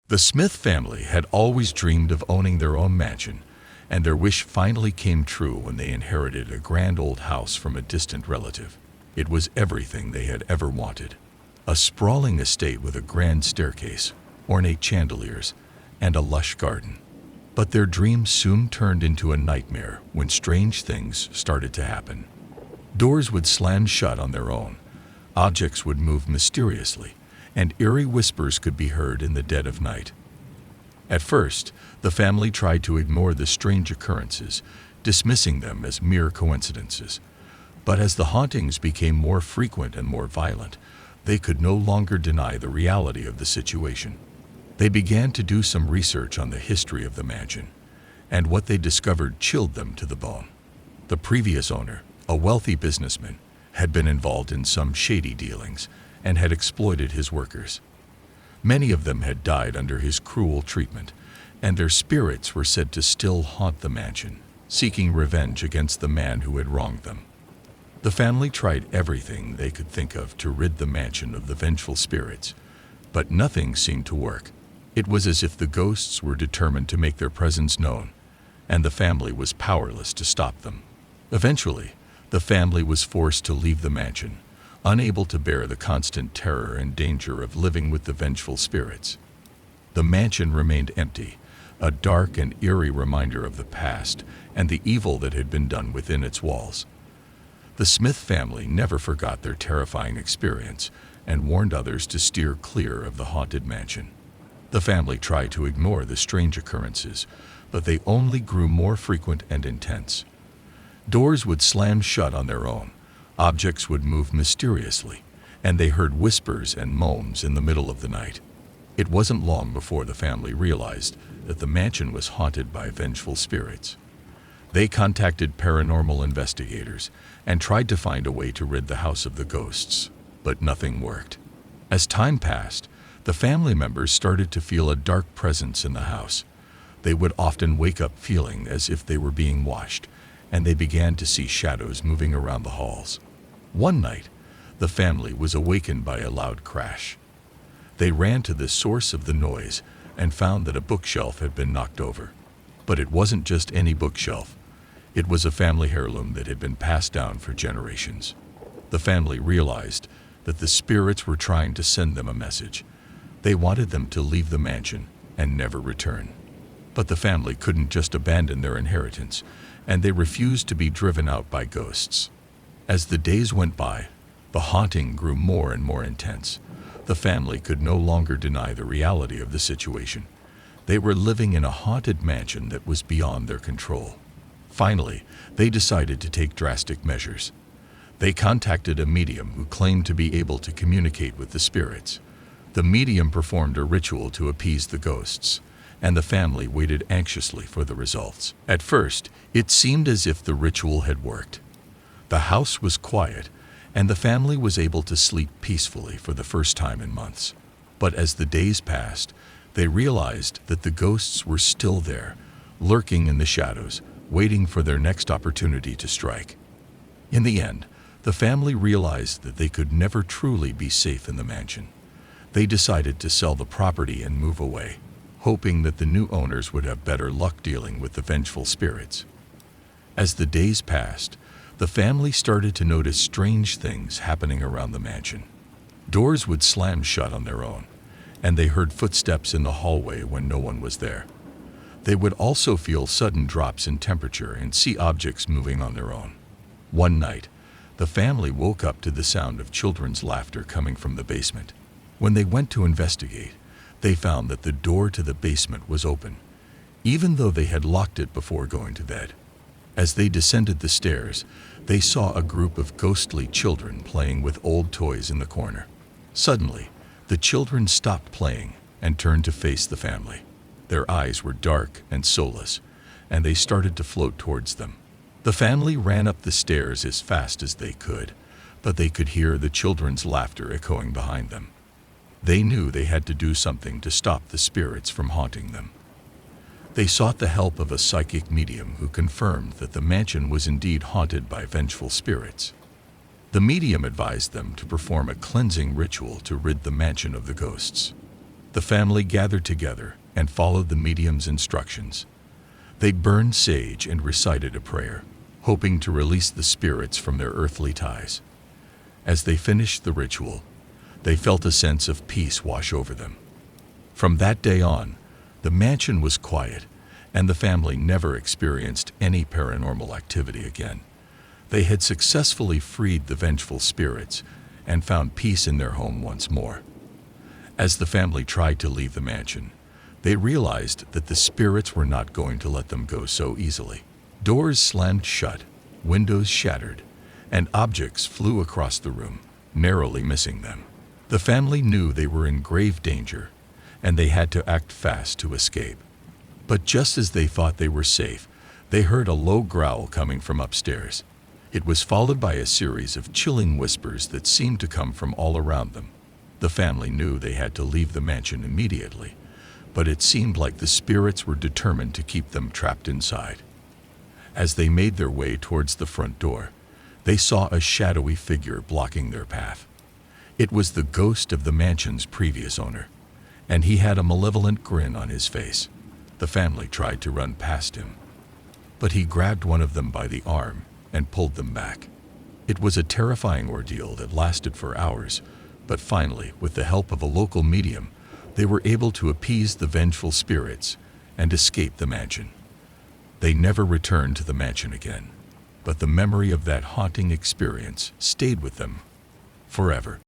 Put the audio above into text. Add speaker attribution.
Speaker 1: The Smith family had always dreamed of owning their own mansion, and their wish finally came true when they inherited a grand old house from a distant relative. It was everything they had ever wanted. A sprawling estate with a grand staircase, ornate chandeliers, and a lush garden. But their dreams soon turned into a nightmare when strange things started to happen. Doors would slam shut on their own, objects would move mysteriously, and eerie whispers could be heard in the dead of night. At first, the family tried to ignore the strange occurrences, dismissing them as mere coincidences. But as the hauntings became more frequent and more violent, they could no longer deny the reality of the situation. They began to do some research on the history of the mansion, and what they discovered chilled them to the bone. The previous owner, a wealthy businessman, had been involved in some shady dealings and had exploited his workers. Many of them had died under his cruel treatment, and their spirits were said to still haunt the mansion, seeking revenge against the man who had wronged them. The family tried everything they could think of to rid the mansion of the vengeful spirits, but nothing seemed to work. It was as if the ghosts were determined to make their presence known, and the family was powerless to stop them. Eventually, the family was forced to leave the mansion, unable to bear the constant terror and danger of living with the vengeful spirits. The mansion remained empty, a dark and eerie reminder of the past and the evil that had been done within its walls. The Smith family never forgot their terrifying experience and warned others to steer clear of the haunted mansion. The family tried to ignore the strange occurrences, but they only grew more frequent and intense. Doors would slam shut on their own, objects would move mysteriously, and they heard whispers and moans in the middle of the night. It wasn't long before the family realized that the mansion was haunted by vengeful spirits. They contacted paranormal investigators and tried to find a way to rid the house of the ghosts, but nothing worked. As time passed, the family members started to feel a dark presence in the house. They would often wake up feeling as if they were being watched, and they began to see shadows moving around the halls. One night, the family was awakened by a loud crash. They ran to the source of the noise and found that a bookshelf had been knocked over. But it wasn't just any bookshelf. It was a family heirloom that had been passed down for generations. The family realized that the spirits were trying to send them a message. They wanted them to leave the mansion and never return. But the family couldn't just abandon their inheritance, and they refused to be driven out by ghosts. As the days went by, the haunting grew more and more intense. The family could no longer deny the reality of the situation. They were living in a haunted mansion that was beyond their control. Finally, they decided to take drastic measures. They contacted a medium who claimed to be able to communicate with the spirits. The medium performed a ritual to appease the ghosts, and the family waited anxiously for the results. At first, it seemed as if the ritual had worked. The house was quiet, and the family was able to sleep peacefully for the first time in months. But as the days passed, they realized that the ghosts were still there, lurking in the shadows, waiting for their next opportunity to strike. In the end, the family realized that they could never truly be safe in the mansion. They decided to sell the property and move away, hoping that the new owners would have better luck dealing with the vengeful spirits. As the days passed, the family started to notice strange things happening around the mansion. Doors would slam shut on their own, and they heard footsteps in the hallway when no one was there. They would also feel sudden drops in temperature and see objects moving on their own. One night, the family woke up to the sound of children's laughter coming from the basement. When they went to investigate, they found that the door to the basement was open, even though they had locked it before going to bed. As they descended the stairs, they saw a group of ghostly children playing with old toys in the corner. Suddenly, the children stopped playing and turned to face the family. Their eyes were dark and soulless, and they started to float towards them. The family ran up the stairs as fast as they could, but they could hear the children's laughter echoing behind them. They knew they had to do something to stop the spirits from haunting them. They sought the help of a psychic medium who confirmed that the mansion was indeed haunted by vengeful spirits. The medium advised them to perform a cleansing ritual to rid the mansion of the ghosts. The family gathered together and followed the medium's instructions. They burned sage and recited a prayer, hoping to release the spirits from their earthly ties. As they finished the ritual, they felt a sense of peace wash over them. From that day on, the mansion was quiet, and the family never experienced any paranormal activity again. They had successfully freed the vengeful spirits and found peace in their home once more. As the family tried to leave the mansion, they realized that the spirits were not going to let them go so easily. Doors slammed shut, windows shattered, and objects flew across the room, narrowly missing them. The family knew they were in grave danger, and they had to act fast to escape. But just as they thought they were safe, they heard a low growl coming from upstairs. It was followed by a series of chilling whispers that seemed to come from all around them. The family knew they had to leave the mansion immediately, but it seemed like the spirits were determined to keep them trapped inside. As they made their way towards the front door, they saw a shadowy figure blocking their path. It was the ghost of the mansion's previous owner, and he had a malevolent grin on his face. The family tried to run past him, but he grabbed one of them by the arm and pulled them back. It was a terrifying ordeal that lasted for hours, but finally, with the help of a local medium, they were able to appease the vengeful spirits and escape the mansion. They never returned to the mansion again, but the memory of that haunting experience stayed with them forever.